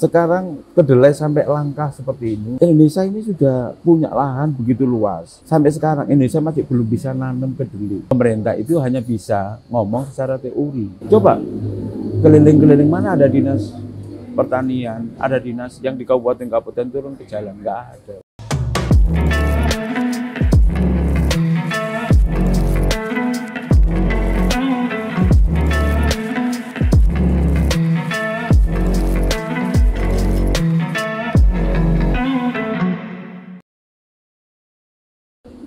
Sekarang kedelai sampai langka seperti ini. Indonesia ini sudah punya lahan begitu luas. Sampai sekarang Indonesia masih belum bisa nanam kedelai. Pemerintah itu hanya bisa ngomong secara teori. Coba keliling-keliling mana ada dinas pertanian, ada dinas yang di kabupaten-kabupaten turun ke jalan, nggak ada.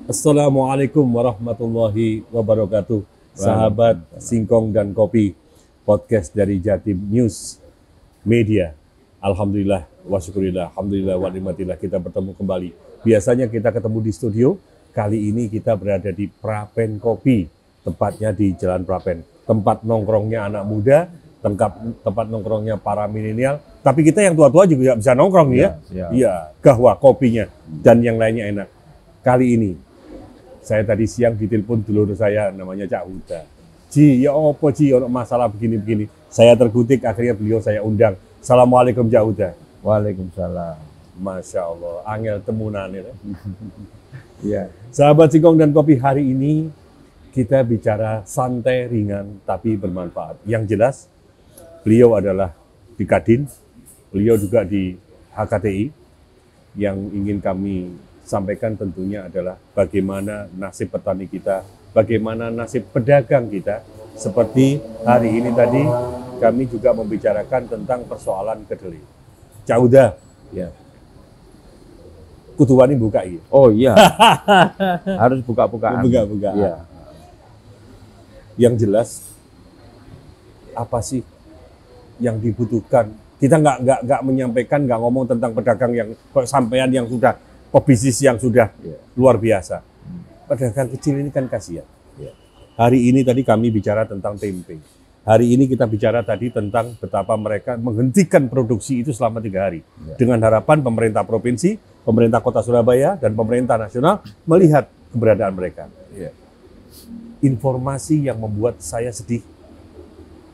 Assalamualaikum warahmatullahi wabarakatuh. Sahabat Singkong dan Kopi, podcast dari Jatim News Media. Alhamdulillah, wa syukurillah, alhamdulillah, wa nikmatillah, kita bertemu kembali. Biasanya kita ketemu di studio, kali ini kita berada di Prapen Kopi, tepatnya di Jalan Prapen. Tempat nongkrongnya anak muda, tempat nongkrongnya para milenial, tapi kita yang tua-tua juga bisa nongkrong nih ya. Iya, gahwa kopinya dan yang lainnya enak. Kali ini saya tadi siang ditelepon dulur saya namanya Cak Huda. Ji, ya apa Ji, ono masalah begini-begini. Saya tergutik, akhirnya beliau saya undang. Assalamualaikum Cak Huda. Waalaikumsalam. Masya Allah, angel temunan ya. Iya. Sahabat Singkong dan Kopi, hari ini kita bicara santai, ringan, tapi bermanfaat. Yang jelas, beliau adalah di Kadin, beliau juga di HKTI. Yang ingin kami sampaikan tentunya adalah bagaimana nasib petani kita, bagaimana nasib pedagang kita. Seperti hari ini tadi kami juga membicarakan tentang persoalan kedelai. Cak Huda, Ya. kutuwani buka ini. Oh iya. Harus buka-bukaan. Buka-buka. Iya. Yang jelas apa sih yang dibutuhkan? Kita nggak menyampaikan, nggak ngomong tentang pedagang yang sampean yang sudah pebisnis yang sudah luar biasa. Pedagang kecil ini kan kasihan. Hari ini tadi kami bicara tentang tempe. Hari ini kita bicara tadi tentang betapa mereka menghentikan produksi itu selama 3 hari. Dengan harapan pemerintah provinsi, pemerintah kota Surabaya, dan pemerintah nasional melihat keberadaan mereka. Informasi yang membuat saya sedih,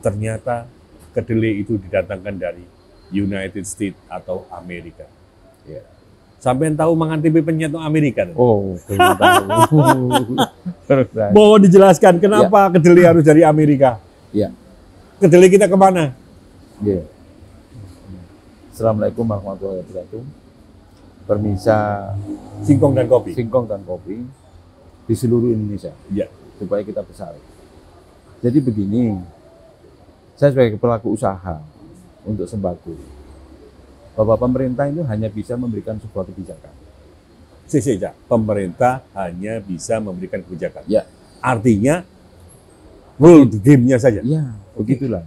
ternyata kedelai itu didatangkan dari United States atau Amerika. Sampai tahu mangan tempe penyet Amerika. Oh, belum tahu. Mau dijelaskan kenapa kedelai harus dari Amerika? Ya. Kedelai kita kemana? Ya. Assalamualaikum warahmatullahi wabarakatuh. Permisa Singkong dan Kopi. Singkong dan Kopi di seluruh Indonesia. Ya. Supaya kita besar. Jadi begini, saya sebagai pelaku usaha untuk sembako, bahwa pemerintah itu hanya bisa memberikan sebuah kebijakan. Pemerintah hanya bisa memberikan kebijakan. Ya. Artinya rule game-nya saja. Ya, begitulah.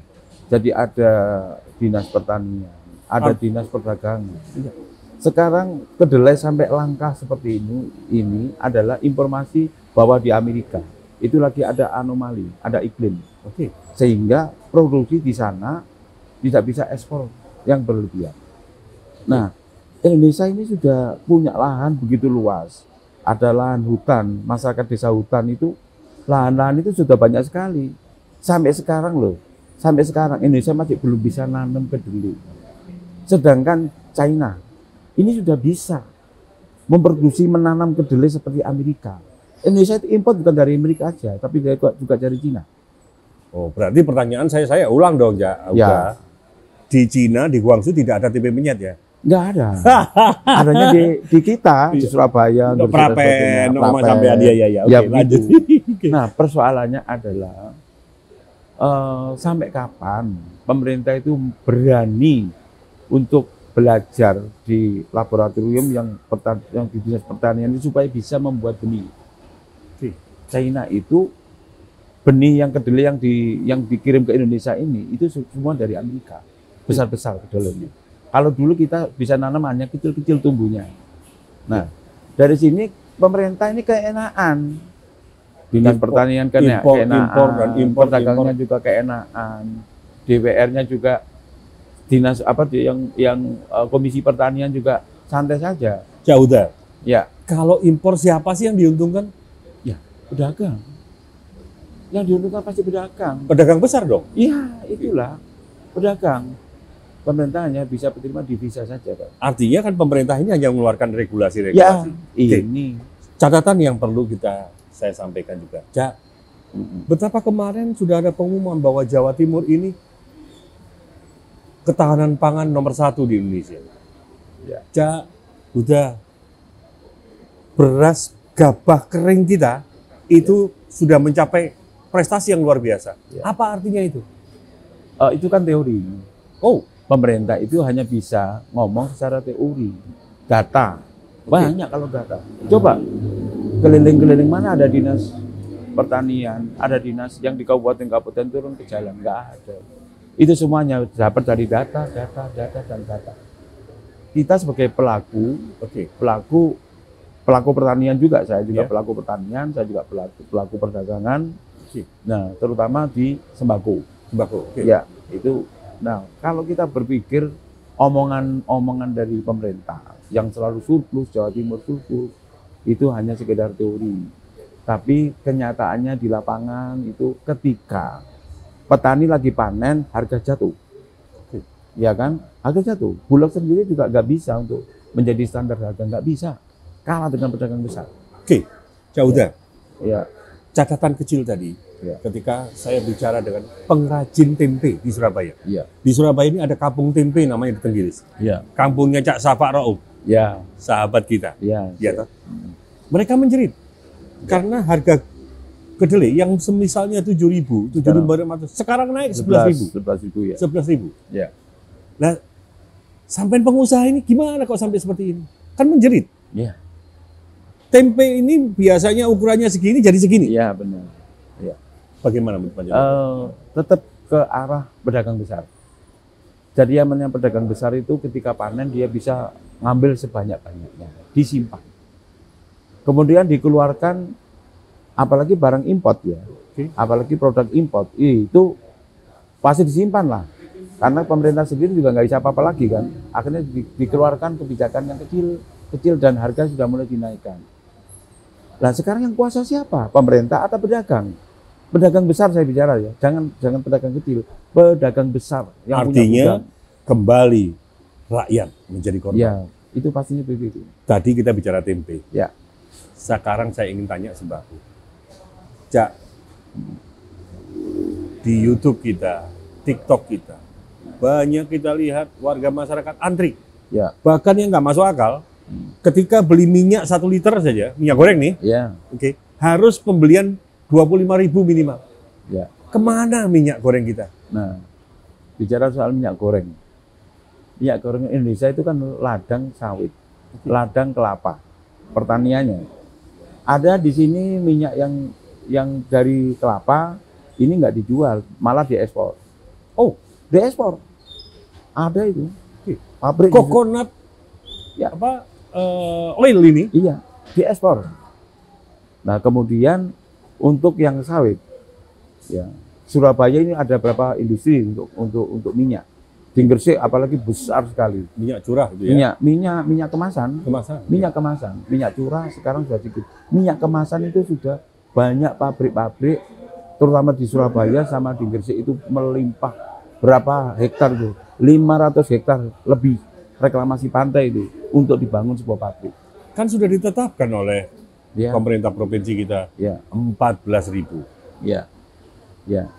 Jadi ada dinas pertanian, ada dinas perdagangan. Ya. Sekarang kedelai sampai langka seperti ini adalah informasi bahwa di Amerika itu lagi ada anomali, ada iklim. Sehingga produksi di sana tidak bisa ekspor yang berlebihan. Nah, Indonesia ini sudah punya lahan begitu luas. Ada lahan hutan, masyarakat desa hutan itu, lahan-lahan itu sudah banyak sekali. Sampai sekarang Indonesia masih belum bisa nanam kedelai. Sedangkan China ini sudah bisa memproduksi menanam kedelai seperti Amerika. Indonesia itu impor bukan dari Amerika aja, tapi juga dari China. Oh, berarti pertanyaan saya ulang dong, ya. Di Cina, di Guangzhou tidak ada tempe penyet ya? Nggak ada. Adanya di kita, di Surabaya, untuk Prapen, sampai ya. Oke, lanjut. Nah, persoalannya adalah sampai kapan pemerintah itu berani untuk belajar di laboratorium yang di dinas pertanian itu supaya bisa membuat benih. China itu benih yang kedelai yang dikirim ke Indonesia ini itu semua dari Amerika, besar-besar kedelainya. Kalau dulu kita bisa nanam hanya kecil-kecil tumbuhnya. Nah, dari sini pemerintah ini keenaan. Dinas pertanian keenaan, perdagangannya juga keenaan. DPR-nya juga dinas yang komisi pertanian juga santai saja. Cak Huda. Ya. Kalau impor siapa sih yang diuntungkan? Ya, pedagang. Yang diuntungkan pasti pedagang. Pedagang besar dong? Iya, itulah pedagang. Pemerintah hanya bisa menerima divisa saja, Pak. Artinya kan pemerintah ini hanya mengeluarkan Ya, regulasi-regulasi. Oke. ini. Catatan yang perlu saya sampaikan juga. Cak, betapa kemarin sudah ada pengumuman bahwa Jawa Timur ini ketahanan pangan nomor 1 di Indonesia. Ya. Cak, udah beras gabah kering kita itu sudah mencapai prestasi yang luar biasa. Ya. Apa artinya itu? Itu kan teori. Oh, Pemerintah itu hanya bisa ngomong secara teori, data. Banyak kalau data. Coba keliling-keliling mana ada dinas pertanian, ada dinas yang di kabupaten-kabupaten turun ke jalan, nggak ada. Itu semuanya dapat dari data, dan data. Kita sebagai pelaku pertanian juga, saya juga pelaku pertanian, saya juga pelaku perdagangan. Nah, terutama di sembako. Ya, itu. Nah, kalau kita berpikir omongan dari pemerintah yang selalu surplus, Jawa Timur surplus, itu hanya sekedar teori. Tapi kenyataannya di lapangan itu ketika petani lagi panen, harga jatuh. Ya kan? Harga jatuh. Bulog sendiri juga nggak bisa untuk menjadi standar harga, nggak bisa. Kalah dengan pedagang besar. Oke, Cauda. Ya. Catatan kecil tadi, ketika saya bicara dengan pengrajin tempe di Surabaya. Ya. Di Surabaya ini ada kampung tempe namanya di Tenggilis. Ya. Kampungnya Cak Safa Rauf. Ya. Sahabat kita. Ya. Ya, mereka menjerit karena harga kedelai yang semisalnya 7.000, 7.500, sekarang naik 11.000. 11.000 ya. 11.000. Ya. Nah, sampai pengusaha ini gimana kok sampai seperti ini? Kan menjerit. Ya. Tempe ini biasanya ukurannya segini jadi segini. Iya, benar. Ya. Bagaimana menurut Pak Jokowi? Tetap ke arah pedagang besar. Jadi yang namanya pedagang besar itu ketika panen dia bisa ngambil sebanyak-banyaknya, disimpan. Kemudian dikeluarkan, apalagi barang import ya, apalagi produk import, itu pasti disimpan lah. Karena pemerintah sendiri juga nggak bisa apa-apa lagi kan. Akhirnya dikeluarkan kebijakan yang kecil dan harga sudah mulai dinaikkan. Nah sekarang yang kuasa siapa? Pemerintah atau pedagang? Pedagang besar saya bicara ya, jangan pedagang kecil, pedagang besar yang artinya punya kembali rakyat menjadi korban. Ya, itu pastinya begitu. Tadi kita bicara tempe. Ya. Sekarang saya ingin tanya sembako. Cak, di YouTube kita, TikTok kita, banyak kita lihat warga masyarakat antri. Ya. Bahkan yang nggak masuk akal, ketika beli minyak 1 liter saja, minyak goreng nih, harus pembelian 25.000 minimal. Ya. Kemana minyak goreng kita? Nah, bicara soal minyak goreng. Minyak goreng Indonesia itu kan ladang sawit, ladang kelapa, pertaniannya. Ada di sini minyak yang dari kelapa ini nggak dijual, malah diekspor. Oh, diekspor. Ada itu. Pabrik coconut oil ini? Iya, diekspor. Nah, kemudian untuk yang sawit, ya Surabaya ini ada berapa industri untuk minyak. Di Gresik apalagi besar sekali. Minyak curah gitu ya? Minyak kemasan. Minyak kemasan. Minyak curah sekarang sudah sedikit. Minyak kemasan itu sudah banyak pabrik-pabrik, terutama di Surabaya sama di Gresik itu melimpah. Berapa hektar itu? 500 hektar lebih reklamasi pantai itu untuk dibangun sebuah pabrik. Kan sudah ditetapkan oleh pemerintah provinsi kita 14.000. Ya. Ya.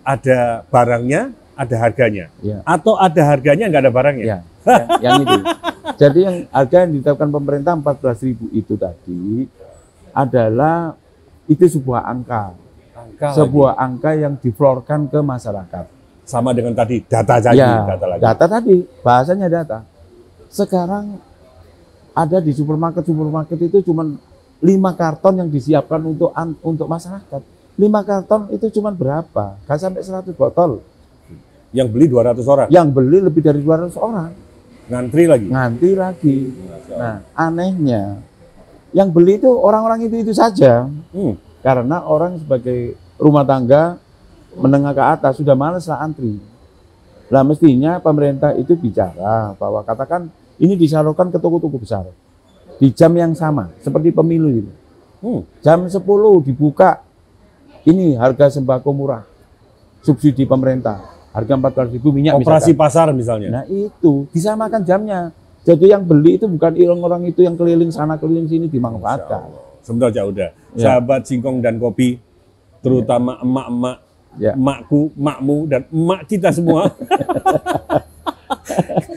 Ada barangnya, ada harganya. Ya. Atau ada harganya, nggak ada barangnya. Ya. Yang itu. Jadi yang harga yang ditetapkan pemerintah 14.000 itu tadi adalah itu sebuah angka angka yang diflorkan ke masyarakat. Sama dengan tadi data tadi. Data tadi, bahasanya data. Sekarang ada di supermarket itu cuma 5 karton yang disiapkan untuk masyarakat. 5 karton itu cuma berapa? Gak sampai 100 botol. Yang beli 200 orang? Yang beli lebih dari 200 orang. Ngantri lagi? Ngantri lagi. Nah, anehnya, yang beli itu orang-orang itu saja. Karena orang sebagai rumah tangga menengah ke atas sudah malas lah antri. Lah mestinya pemerintah itu bicara bahwa katakan ini disalurkan ke toko-toko besar. Di jam yang sama, seperti pemilu itu. Jam 10 dibuka, ini harga sembako murah, subsidi pemerintah. harga 14.000 minyak Operasi misalkan. pasar misalnya. Nah itu disamakan jamnya. Jadi yang beli itu bukan orang-orang itu yang keliling sana keliling sini dimanfaatkan. Sebentar Cak Uda. Ya. Sahabat Singkong dan Kopi, terutama emak-emak, Ya. emakku, emakmu, dan emak kita semua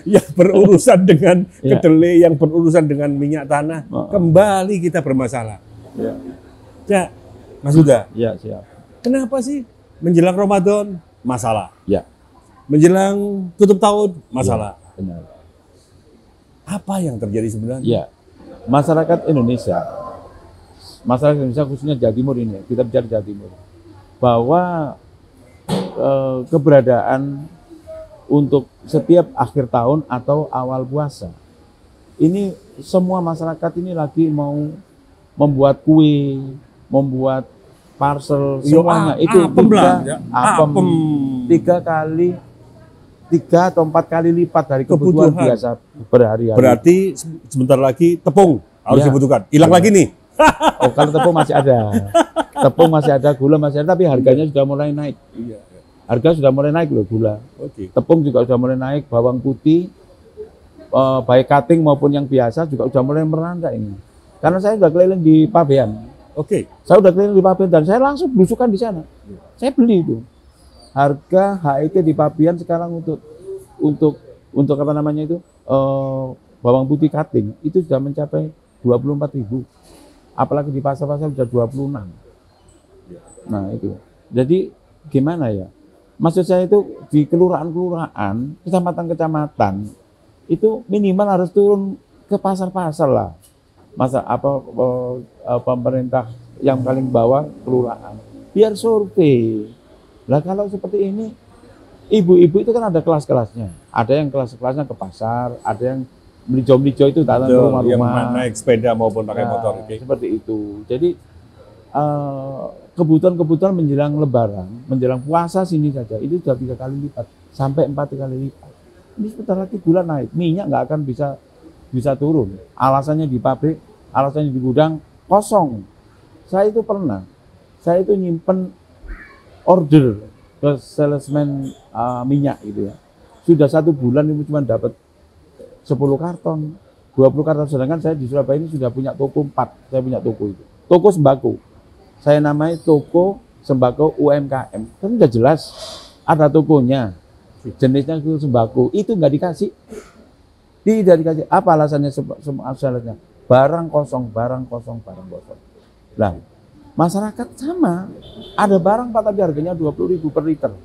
yang berurusan dengan Ya. kedelai, yang berurusan dengan minyak tanah, kembali kita bermasalah. Ya. Cak, Mas Uda, Ya, siap. kenapa sih menjelang Ramadan masalah, Ya, menjelang tutup tahun masalah? benar. Apa yang terjadi sebenarnya? Ya, masyarakat Indonesia khususnya Jawa Timur ini, kita bicara Jawa Timur, bahwa keberadaan untuk setiap akhir tahun atau awal puasa, ini semua masyarakat ini lagi mau membuat kue, membuat parcel, semuanya itu tiga atau 4 kali lipat dari kebutuhan biasa berhari-hari. Berarti sebentar lagi tepung harus Ya. dibutuhkan. Hilang lagi nih. Oh, kalau tepung masih ada. Tepung masih ada, gula masih ada, tapi harganya sudah mulai naik. Harga sudah mulai naik loh gula. Oke. Tepung juga sudah mulai naik, bawang putih, baik cutting maupun yang biasa juga sudah mulai merangkak ini. Karena saya sudah keliling di Pabean. Oke. Saya sudah keliling di Pabean dan saya langsung belusukan di sana. Saya beli itu. Harga HET di Pabean sekarang untuk apa namanya itu bawang putih cutting itu sudah mencapai 24.000. Apalagi di pasar-pasar sudah 26. Nah itu. Jadi gimana ya? Maksud saya itu di kelurahan-kelurahan, kecamatan-kecamatan itu minimal harus turun ke pasar-pasar lah. Masa pemerintah yang paling bawah kelurahan biar survei. Lah kalau seperti ini ibu-ibu itu kan ada kelas-kelasnya. Ada yang kelas-kelasnya ke pasar, ada yang melijo-melijo itu datang ke rumah-rumah. Yang naik sepeda maupun pakai motor. Okay. Seperti itu. Jadi kebutuhan-kebutuhan menjelang Lebaran, menjelang puasa sini saja itu sudah 3 kali lipat, sampai 4 kali lipat. Ini sebentar lagi gula naik, minyak nggak akan bisa turun. Alasannya di pabrik, alasannya di gudang kosong. Saya itu nyimpen order ke salesman minyak gitu ya. Sudah 1 bulan ini cuma dapat 10 karton, 20 karton. Sedangkan saya di Surabaya ini sudah punya toko 4. Saya punya toko itu. Toko sembako. Saya namai toko sembako UMKM. Kan udah jelas ada tokonya. Jenisnya itu sembako. Itu nggak dikasih. Tidak dikasih. Apa alasannya? Alasannya barang kosong. Lah, masyarakat sama. Ada barang Pak tapi harganya 20.000 per liter.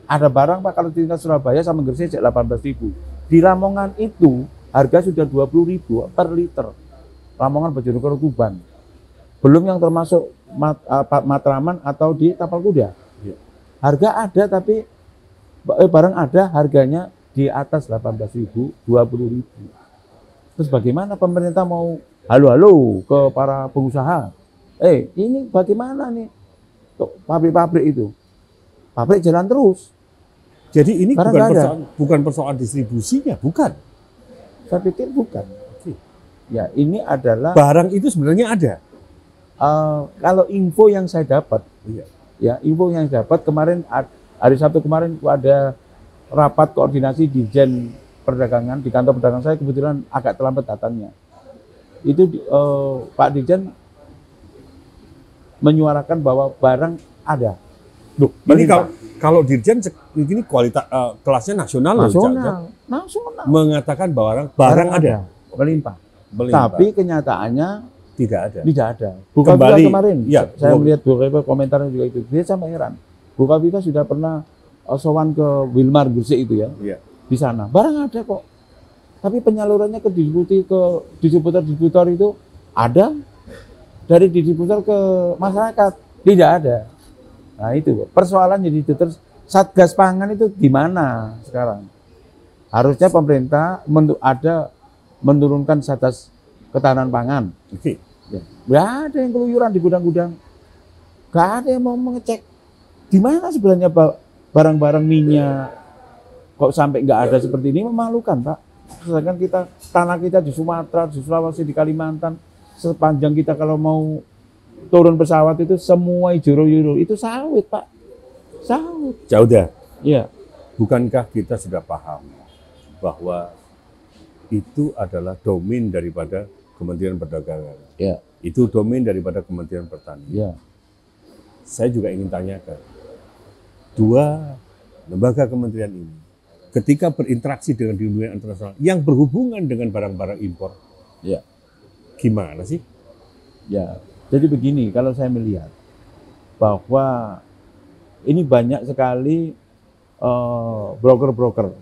Ada barang Pak kalau di tingkat Surabaya sama Gresik 18.000. Di Lamongan itu harga sudah 20.000 per liter. Lamongan Bojonegoro Tuban. Belum yang termasuk Matraman atau di Tapal Kuda. Harga ada tapi barang ada harganya di atas 18.000, 20.000. Terus bagaimana pemerintah mau halo-halo ke para pengusaha? Ini bagaimana nih pabrik-pabrik itu? Pabrik jalan terus. Jadi ini bukan persoalan distribusinya, bukan? Saya pikir bukan. Ya, ini adalah barang itu sebenarnya ada. Kalau info yang saya dapat, info yang saya dapat kemarin hari Sabtu kemarin ada rapat koordinasi Dirjen Perdagangan di kantor perdagangan saya, kebetulan agak terlambat datangnya. Itu Pak Dirjen menyuarakan bahwa barang ada. Loh, ini kalau Dirjen ini kualitas kelasnya nasional. Nasional. Mengatakan barang ada. Melimpah. Tapi kenyataannya tidak ada. Bukaviva kemarin, saya melihat beberapa komentarnya juga itu. Dia sampai heran. Bukaviva sudah pernah sowan ke Wilmar Gresik itu ya. Di sana. Barang ada kok. Tapi penyalurannya ke distributor itu ada. Dari distributor ke masyarakat. Tidak ada. Nah itu persoalan jadi itu. Terus Satgas Pangan itu di mana sekarang? Harusnya pemerintah menurunkan Satgas Ketahanan Pangan. Nggak ada yang keluyuran di gudang-gudang. Nggak ada yang mau mengecek di mana sebenarnya barang-barang minyak. Kok sampai nggak ada seperti ini, memalukan Pak. Sedangkan tanah kita di Sumatera, di Sulawesi, di Kalimantan, sepanjang kita kalau mau turun pesawat itu semua hijau-hijau itu sawit Pak. Sawit. Jauh dah. Iya. bukankah kita sudah paham bahwa itu adalah domain daripada Kementerian Perdagangan? Ya. Itu domain daripada Kementerian Pertanian. Ya. Saya juga ingin tanyakan, dua lembaga kementerian ini ketika berinteraksi dengan dunia internasional yang berhubungan dengan barang-barang impor, Ya. gimana sih? Ya. Jadi begini, kalau saya melihat bahwa ini banyak sekali broker-broker.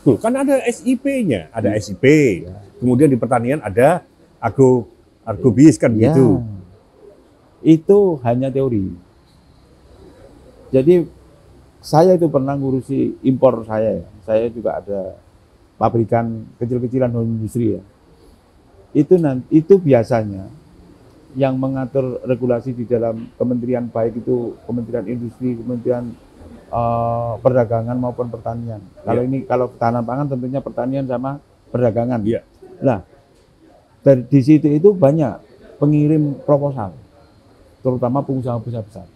Tuh, kan ada SIP-nya, ada SIP. Ya. Kemudian di pertanian ada agrobis kan Ya. gitu. Itu hanya teori. Jadi saya itu pernah ngurusi impor saya. Saya juga ada pabrikan kecil-kecilan non industri ya. Itu biasanya yang mengatur regulasi di dalam kementerian, baik itu Kementerian Industri, Kementerian Perdagangan maupun Pertanian. Kalau ini kalau ketahanan pangan tentunya pertanian sama perdagangan. Iya. Nah, di situ itu banyak pengirim proposal, terutama pengusaha besar.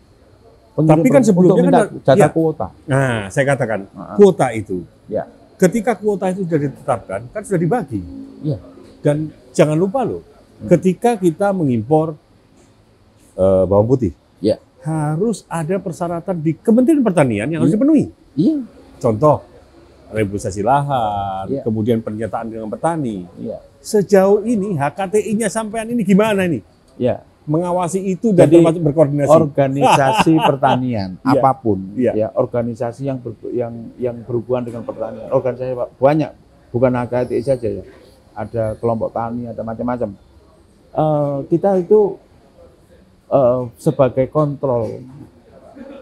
Tapi kan sebelumnya untuk minta jatah kuota. Nah, saya katakan kuota itu. Ya. Ketika kuota itu sudah ditetapkan, kan sudah dibagi. Ya. Dan jangan lupa loh, ketika kita mengimpor bawang putih, Ya. harus ada persyaratan di Kementerian Pertanian yang harus dipenuhi. Iya. Contoh, reboisasi lahan, Ya. kemudian pernyataan dengan petani. Iya. Sejauh ini HKTI-nya sampean ini gimana ini? Ya. Mengawasi itu dan Jadi, termasuk berkoordinasi. Organisasi pertanian Iya. apapun, Iya. ya organisasi yang berhubungan dengan pertanian, organisasi banyak, bukan HKTI saja ya. Ada kelompok tani, ada macam-macam. Kita itu sebagai kontrol,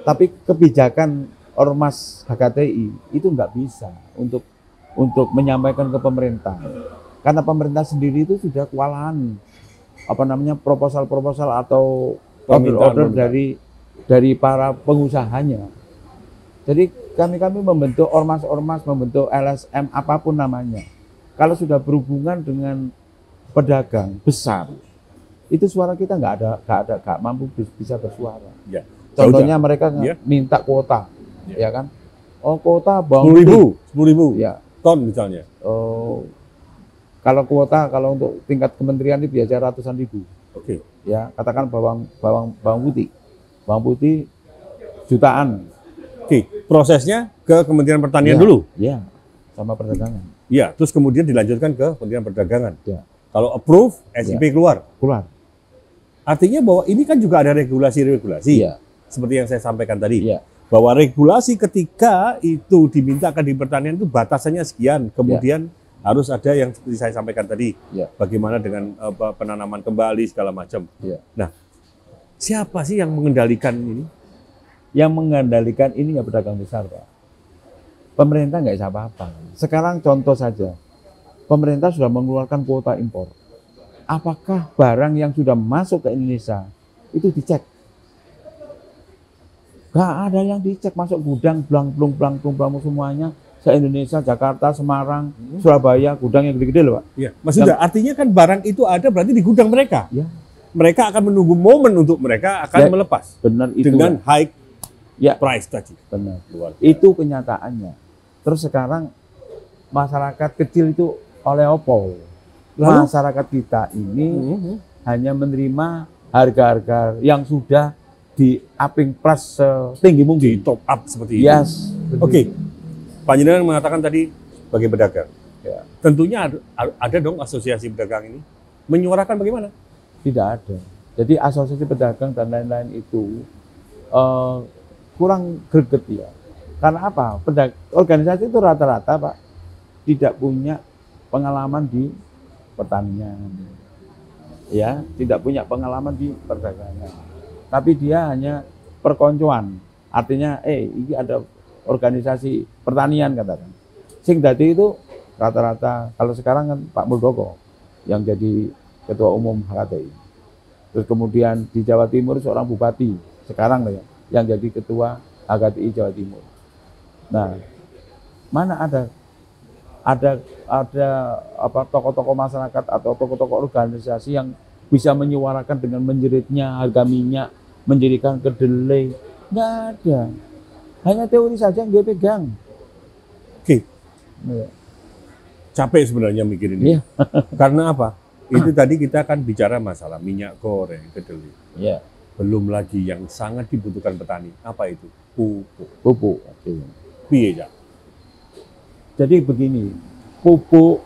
tapi kebijakan ormas HKTI itu nggak bisa untuk menyampaikan ke pemerintah, karena pemerintah sendiri itu sudah kewalahan proposal atau order dari para pengusahanya. Jadi kami membentuk ormas, membentuk LSM apapun namanya. Kalau sudah berhubungan dengan pedagang besar, itu suara kita nggak mampu bisa bersuara. Ya. Contohnya mereka minta kuota, ya kan? Oh, kuota bawang 10.000 ya. ton misalnya. Kalau kuota, kalau untuk tingkat kementerian itu biasa ratusan ribu. Oke. Ya, katakan bawang putih jutaan. Oke, prosesnya ke Kementerian Pertanian Ya. dulu. Ya, sama perdagangan. Ya, terus kemudian dilanjutkan ke Kementerian Perdagangan. Ya. Kalau approve, SIP keluar. Artinya bahwa ini kan juga ada regulasi-regulasi. Ya. Seperti yang saya sampaikan tadi. Ya. Bahwa regulasi ketika itu dimintakan di pertanian itu batasannya sekian. Kemudian harus ada yang seperti saya sampaikan tadi. Ya. Bagaimana dengan penanaman kembali segala macam. Ya. Nah, siapa sih yang mengendalikan ini? Yang mengendalikan ini ya pedagang besar, Pak. Pemerintah nggak bisa apa-apa. Sekarang contoh saja, pemerintah sudah mengeluarkan kuota impor. Apakah barang yang sudah masuk ke Indonesia itu dicek? Nggak ada yang dicek, masuk gudang, blang semuanya. Se-Indonesia, Jakarta, Semarang, Surabaya, gudang yang gede-gede loh, Pak. Iya, maksudnya artinya kan barang itu ada berarti di gudang mereka. Ya. Mereka akan menunggu momen untuk mereka akan melepas. Benar itu. Dengan high ya. price tadi. Benar. Itu kenyataannya. Terus sekarang masyarakat kecil itu oleh opo? Masyarakat kita ini hanya menerima harga-harga yang sudah di upping plus setinggi mungkin. Di top up seperti itu. Yes. Oke. Panjenengan mengatakan tadi sebagai pedagang. Ya. Tentunya ada dong asosiasi pedagang ini. Menyuarakan bagaimana? Tidak ada. Jadi asosiasi pedagang dan lain-lain itu kurang greget ya. Karena apa? Organisasi itu rata-rata, Pak, tidak punya pengalaman di pertanian. Ya, tidak punya pengalaman di perdagangan. Tapi dia hanya perkoncoan. Artinya, ini ada organisasi pertanian katakan. Sing dadi itu rata-rata, kalau sekarang kan Pak Muldoko yang jadi ketua umum HKTI. Terus kemudian di Jawa Timur seorang bupati sekarang ya yang jadi ketua HKTI Jawa Timur. Nah, mana ada tokoh-tokoh masyarakat atau tokoh-tokoh organisasi yang bisa menyuarakan dengan menjeritnya harga minyak, menjadikan kedelai? Nggak ada. Hanya teori saja yang dia pegang. Iya. Capek sebenarnya mikirin ini. Iya. Karena apa? Itu tadi kita akan bicara masalah minyak goreng, kedelai. Iya. Belum lagi yang sangat dibutuhkan petani. Apa itu? Pupuk. Pupuk. Oke. Piye, Cak? Jadi begini, pupuk,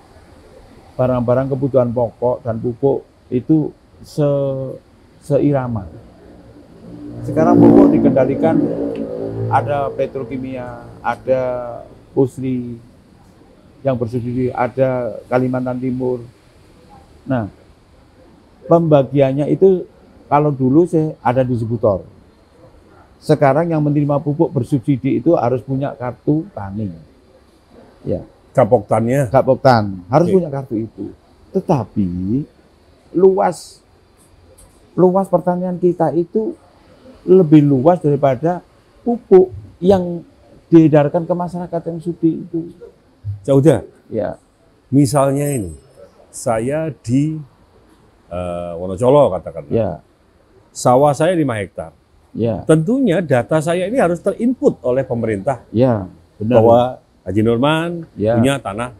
barang-barang kebutuhan pokok dan pupuk itu seirama. Sekarang pupuk dikendalikan, ada petrokimia, ada Pusri yang bersubsidi, ada Kalimantan Timur. Nah, pembagiannya itu kalau dulu ada distributor. Sekarang yang menerima pupuk bersubsidi itu harus punya kartu tani. Ya. Gapoktannya. Gapoktan harus Oke. punya kartu itu. Tetapi luas pertanian kita itu lebih luas daripada pupuk yang diedarkan ke masyarakat yang sudi itu. Udah. Ya. Misalnya ini, saya di Wonocolo katakanlah. Ya. Sawah saya 5 hektar. Ya. Tentunya data saya ini harus terinput oleh pemerintah Ya. Benar. bahwa Haji Nurman Ya. punya tanah.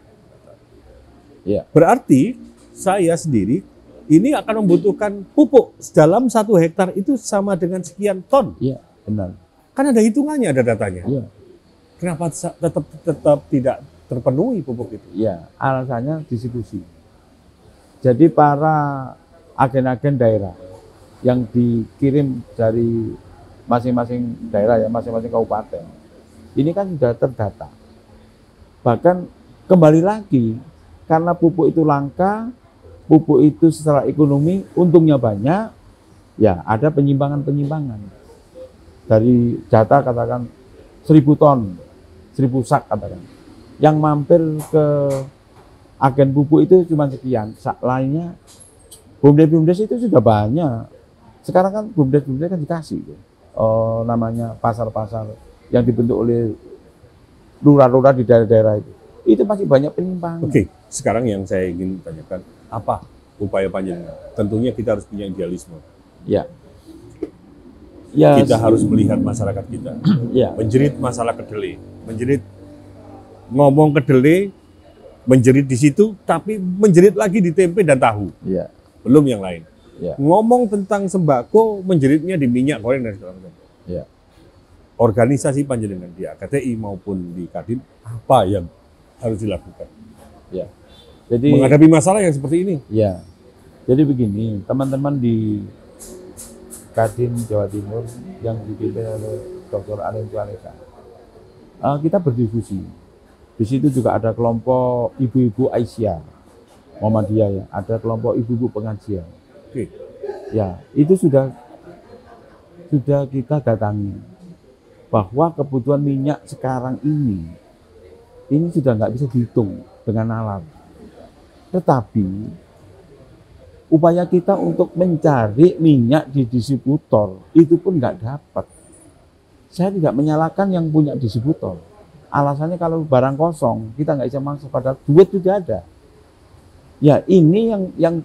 Ya. Berarti saya sendiri ini akan membutuhkan pupuk dalam 1 hektar itu sama dengan sekian ton. Ya. Benar. Kan ada hitungannya, ada datanya. Ya. Kenapa tetap tidak terpenuhi pupuk itu? Ya. Alasannya distribusi. Jadi para agen-agen daerah yang dikirim dari masing-masing daerah ya, masing-masing kabupaten, ini kan sudah terdata. Bahkan kembali lagi, karena pupuk itu langka, pupuk itu secara ekonomi untungnya banyak, ya ada penyimpangan-penyimpangan. Dari data katakan 1000 ton, 1000 sak katakan. Yang mampir ke agen pupuk itu cuma sekian, sak lainnya BUMDes itu sudah banyak. Sekarang kan BUMDes kan dikasih namanya pasar-pasar yang dibentuk oleh lurah-lurah di daerah-daerah itu. Itu masih banyak penyimpangan. Oke, sekarang yang saya ingin tanyakan, apa upaya panjenengan? Tentunya kita harus punya idealisme. Ya. Ya. Kita harus melihat masyarakat kita. Ya. Menjerit masalah kedelai, menjerit ngomong kedelai, menjerit di situ, tapi menjerit lagi di tempe dan tahu. Ya. Belum yang lain. Ya. Ngomong tentang sembako, menjeritnya di minyak goreng dan segala macam. Ya. Organisasi panjenengan di AKTI maupun di Kadin, apa yang harus dilakukan? Ya. Jadi Menghadapi masalah yang seperti ini. ya. Jadi begini, teman-teman di Kadin Jawa Timur yang dipimpin oleh Dr. Alim Tualeka, kita berdiskusi. Di situ juga ada kelompok ibu-ibu Aisyah Muhammadiyah ya, ada kelompok ibu-ibu pengajian. Oke. Ya, itu sudah kita datangi bahwa kebutuhan minyak sekarang ini sudah nggak bisa dihitung dengan nalar. Tetapi upaya kita untuk mencari minyak di distributor itu pun nggak dapat. Saya tidak menyalahkan yang punya distributor. Alasannya kalau barang kosong kita nggak bisa mangsa, padahal duit sudah ada. Ya, ini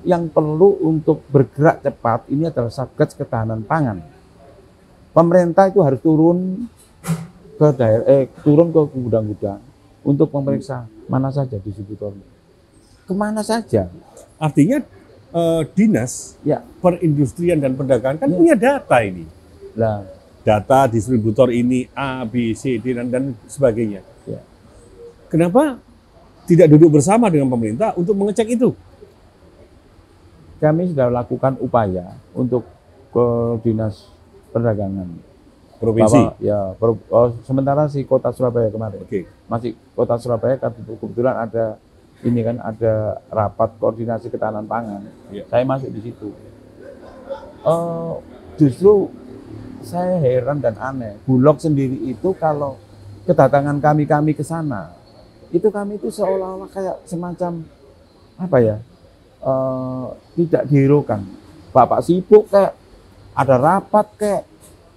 yang perlu untuk bergerak cepat ini adalah Satgas Ketahanan Pangan. Pemerintah itu harus turun ke daerah, turun ke gudang-gudang untuk memeriksa mana saja distributornya, kemana saja. Artinya dinas Ya. perindustrian dan perdagangan kan Ya. punya data ini. Lah, Data distributor ini A, B, C, D, dan sebagainya. ya. Kenapa tidak duduk bersama dengan pemerintah untuk mengecek itu? Kami sudah lakukan upaya untuk ke dinas perdagangan Provinsi. sementara si kota Surabaya kemarin. Oke. Masih kota Surabaya kebetulan ada ini kan, ada rapat koordinasi ketahanan pangan. Ya. Saya masuk di situ. Justru saya heran dan aneh, Bulog sendiri itu kalau kedatangan kami ke sana, itu kami itu seolah-olah kayak semacam apa ya, tidak dihiraukan. Bapak sibuk kayak ada rapat kayak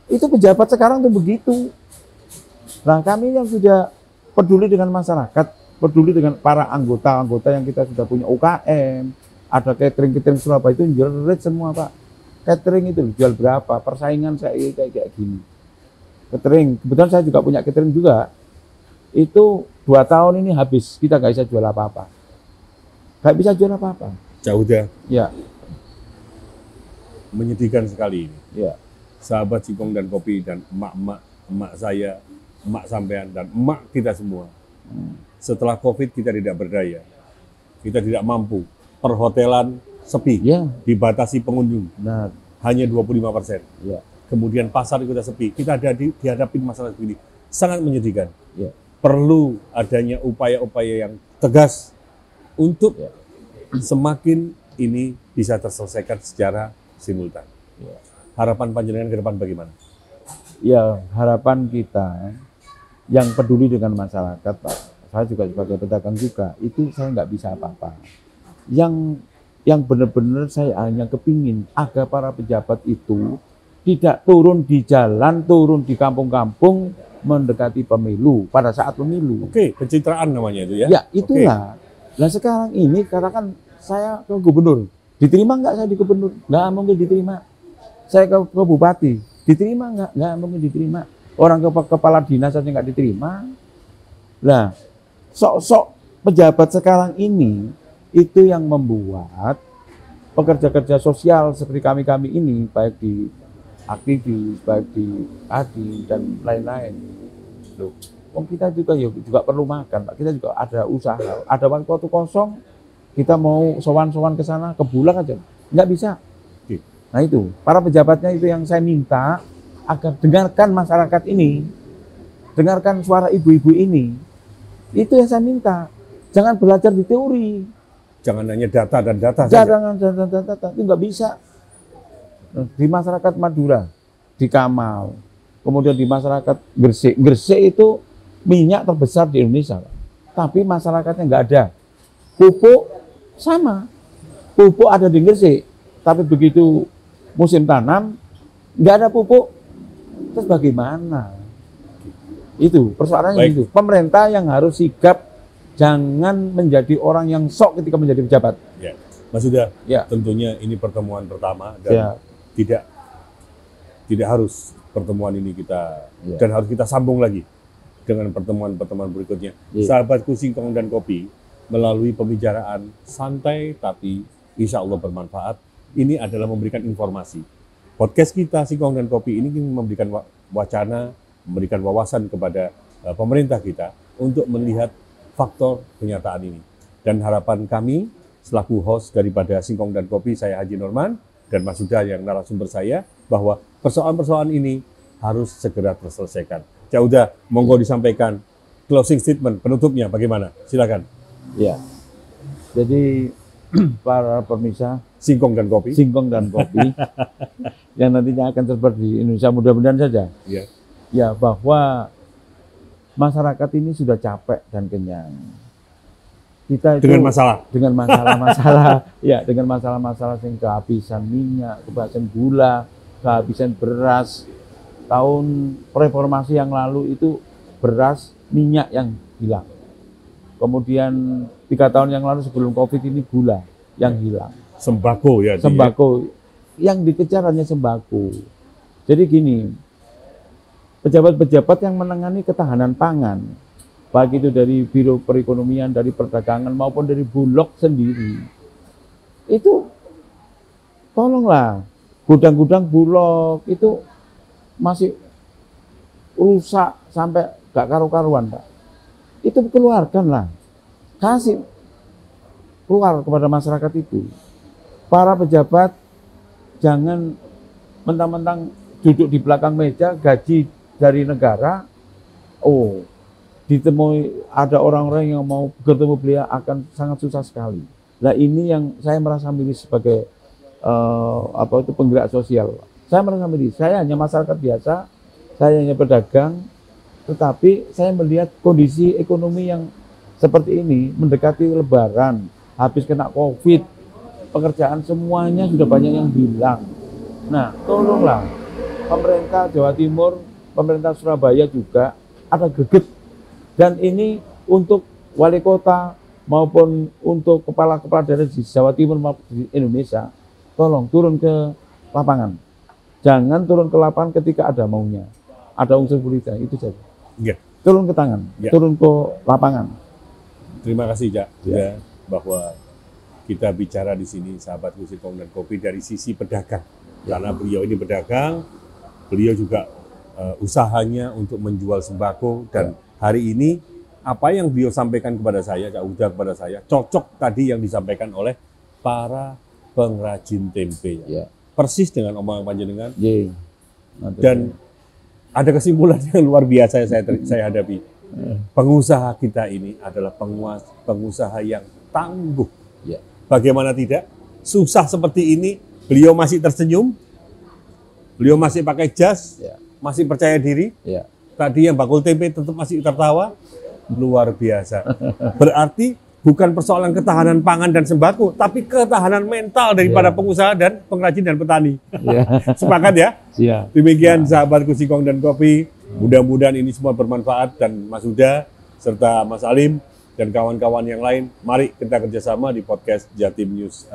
itu, pejabat sekarang tuh begitu. Nah, kami yang sudah peduli dengan masyarakat, peduli dengan para anggota yang kita sudah punya UKM, ada catering Surabaya itu jerit semua Pak. Catering itu jual berapa, persaingan saya kayak gini. Catering, kebetulan saya juga punya catering juga. itu 2 tahun ini habis, kita nggak bisa jual apa-apa. Nggak bisa jual apa-apa. Cauda, Ya, menyedihkan sekali ini. ya, Sahabat Singkong dan Kopi dan emak saya, emak sampean dan emak kita semua. Setelah COVID kita tidak berdaya, kita tidak mampu. Perhotelan sepi, ya, dibatasi pengunjung, benar. hanya 25%. Ya, Kemudian pasar kita sepi, kita ada dihadapi masalah begini, sangat menyedihkan. ya, Perlu adanya upaya-upaya yang tegas untuk ya. semakin ini bisa terselesaikan secara simultan. Ya. Harapan panjenengan ke depan bagaimana? Ya, harapan kita yang peduli dengan masyarakat, Pak. Saya juga sebagai pedagang juga, itu saya nggak bisa apa-apa. Yang benar-benar saya hanya kepingin agar para pejabat itu tidak turun di jalan, turun di kampung-kampung mendekati pemilu, pada saat pemilu. Oke, pencitraan namanya itu ya? Ya, itulah. Nah sekarang ini katakan saya ke gubernur, diterima nggak saya di gubernur? Nggak mungkin diterima. Saya ke bupati, diterima nggak? Nggak mungkin diterima. Orang kepala dinas saja nggak diterima. Nah, sok-sok pejabat sekarang ini itu yang membuat pekerja-kerja sosial seperti kami-kami ini, baik di aktivis, baik di ADI dan lain-lain. Loh, kita juga perlu makan, Pak. Kita juga ada usaha, ada waktu kosong, kita mau sowan-sowan ke sana, ke Bulak aja, nggak bisa. Nah itu, para pejabatnya itu yang saya minta agar dengarkan masyarakat ini, dengarkan suara ibu-ibu ini. Itu yang saya minta. Jangan belajar di teori. Jangan hanya data dan data saja. Jangan data, itu nggak bisa. Di masyarakat Madura, di Kamal, kemudian di masyarakat Gresik. Gresik itu minyak terbesar di Indonesia, tapi masyarakatnya nggak ada. Pupuk sama, pupuk ada di Gresik, tapi begitu musim tanam nggak ada pupuk, terus bagaimana? Itu persoalannya. Baik. Itu pemerintah yang harus sigap, jangan menjadi orang yang sok ketika menjadi pejabat. Ya. Mas Huda, Ya. tentunya ini pertemuan pertama dan Ya. tidak harus pertemuan ini kita Ya. dan harus kita sambung lagi dengan pertemuan-pertemuan berikutnya. Ya. Sahabatku Singkong dan Kopi, melalui pembicaraan santai tapi insya Allah bermanfaat, ini adalah memberikan informasi. Podcast kita Singkong dan Kopi ini ingin memberikan wacana, memberikan wawasan kepada pemerintah kita untuk melihat faktor kenyataan ini. Dan harapan kami selaku host daripada Singkong dan Kopi, saya Haji Norman dan Mas Huda yang narasumber saya, bahwa persoalan-persoalan ini harus segera terselesaikan. Cak Huda, monggo disampaikan closing statement penutupnya bagaimana? Silakan. Ya, jadi para pemirsa Singkong dan Kopi. Singkong dan Kopi yang nantinya akan tersebar di Indonesia, mudah-mudahan saja. Ya. Ya, bahwa masyarakat ini sudah capek dan kenyang. Kita itu Dengan masalah. dengan masalah-masalah, ya, dengan masalah-masalah yang kehabisan minyak, kehabisan gula, kehabisan beras. Tahun reformasi yang lalu itu beras, minyak yang hilang. Kemudian 3 tahun yang lalu sebelum COVID ini gula yang hilang. Sembako ya. Sembako, yang dikejar hanya sembako. Jadi gini, pejabat-pejabat yang menangani ketahanan pangan, baik itu dari Biro Perekonomian, dari Perdagangan maupun dari Bulog sendiri, itu tolonglah, gudang-gudang Bulog itu masih rusak sampai gak karu-karuan, Pak. Itu keluarkanlah, kasih keluar kepada masyarakat itu. Para pejabat jangan mentang-mentang duduk di belakang meja gaji dari negara, ditemui ada orang-orang yang mau bertemu beliau akan sangat susah sekali. Nah ini yang saya merasa miris sebagai penggerak sosial. Saya merasa miris, saya hanya masyarakat biasa, saya hanya pedagang, tetapi saya melihat kondisi ekonomi yang seperti ini, mendekati Lebaran, habis kena COVID, pekerjaan semuanya sudah banyak yang hilang. Nah tolonglah pemerintah Jawa Timur, pemerintah Surabaya juga ada greget. Dan ini untuk wali kota maupun untuk kepala-kepala daerah di Jawa Timur maupun di Indonesia, tolong turun ke lapangan. Jangan turun ke lapangan ketika ada maunya, ada unsur politik, itu saja. Ya, turun ke tangan, Ya. turun ke lapangan. Terima kasih, Cak, Ya. bahwa kita bicara di sini, sahabatku Singkong dan Kopi, dari sisi pedagang. Karena beliau ini pedagang, beliau juga usahanya untuk menjual sembako, dan hari ini apa yang beliau sampaikan kepada saya, Cak Uda kepada saya, cocok tadi yang disampaikan oleh para pengrajin tempe. Ya. Persis dengan omongan panjenengan. Ye. Dan ada kesimpulan yang luar biasa yang saya hadapi. Pengusaha kita ini adalah pengusaha yang tangguh. Ya. Bagaimana tidak? Susah seperti ini, beliau masih tersenyum, beliau masih pakai jas, Ya. masih percaya diri. Ya. Tadi yang bakul tempe tetap masih tertawa. Luar biasa. Berarti bukan persoalan ketahanan pangan dan sembako, tapi ketahanan mental daripada pengusaha dan pengrajin dan petani. Ya. Sepakat ya? Siap. Demikian sahabatku Singkong dan Kopi. Mudah-mudahan ini semua bermanfaat, dan Mas Huda serta Mas Alim dan kawan-kawan yang lain, mari kita kerjasama di podcast Jatim News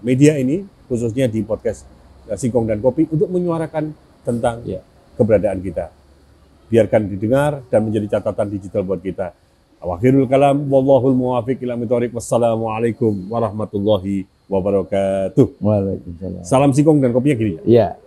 Media ini, khususnya di podcast Singkong dan Kopi, untuk menyuarakan tentang keberadaan kita. Biarkan didengar dan menjadi catatan digital buat kita. Akhirul kalam, wallahul muwafiq ila aqwamit thoriq. Wassalamualaikum warahmatullahi wabarakatuh. Waalaikumsalam. Salam Singkong dan Kopinya gini. Iya.